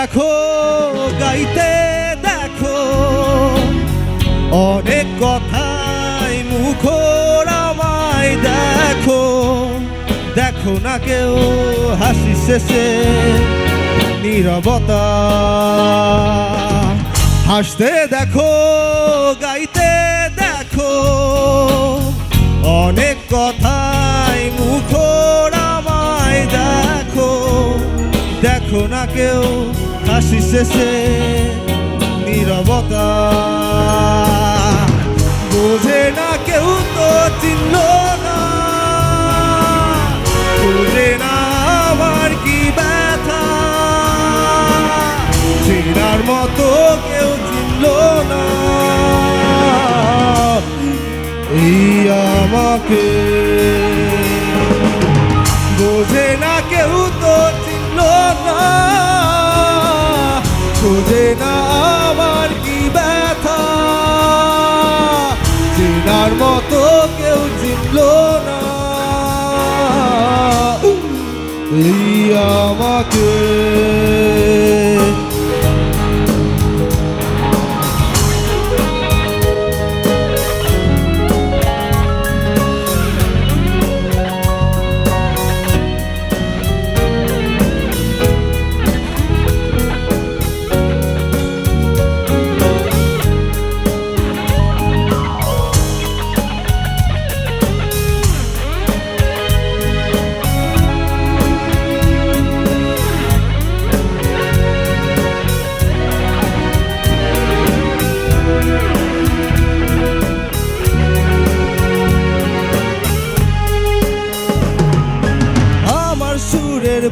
দেখো গাইতে দেখো অনেক কথাই মুখর আমায় দেখো দেখো না কেউ হাসি শেষে নীরবতা হাসতে দেখো গাইতে দেখো অনেক কথাই মুখর আমায় দেখো দেখো না কেউ হাসি শেষে নীরবতা বোঝে না কেউ তো চিনল না বোঝে না আমার কি ব্যথা চেনার মতো কেউ চিনল না এই আমাকে বোঝে না কেউ তো চিনল না বোঝে না আমার কি ব্যথা চেনার মতো কেউ চিনল না এই আমাকে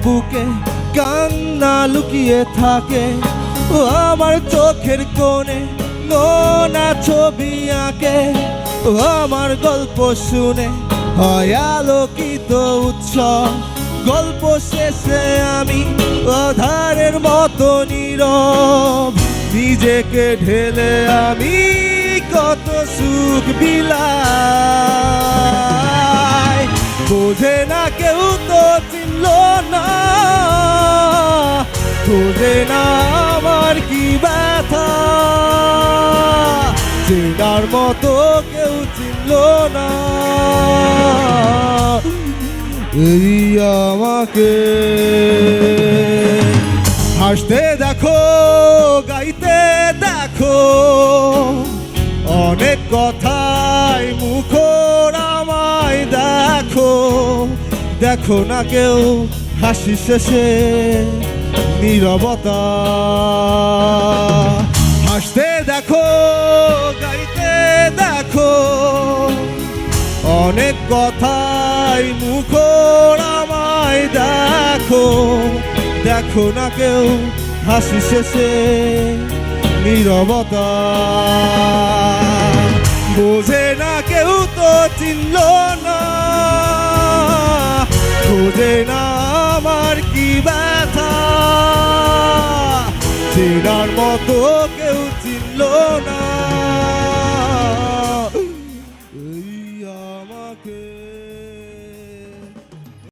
বুকে কান্না লুকিয়ে থাকে ও আমার চোখের কোণে নোনা ছবি আঁকে ও আমার গল্প শুনে হয় আলোকিত উৎসব গল্প শেষে আমি অধারের মতো নীরব নিজেকে ঢেলে আমি কত সুখ বিলায় বোঝে না কেউ তো চিনল না বোঝে না আমার কি ব্যথা চেনার মতো কেউ চিনল না এই আমাকে হাসতে দেখো গাইতে দেখো অনেক কথাই মুখর আমায় দেখো দেখো না কেউ হাসি শেষে নীরবতা হাসতে দেখো গাইতে দেখো অনেক কথাই মুখর আমায় দেখো দেখো না কেউ হাসি শেষে নীরবতা বোঝে না কেউ তো চিনল না বোঝে না আমার কি ব্যথা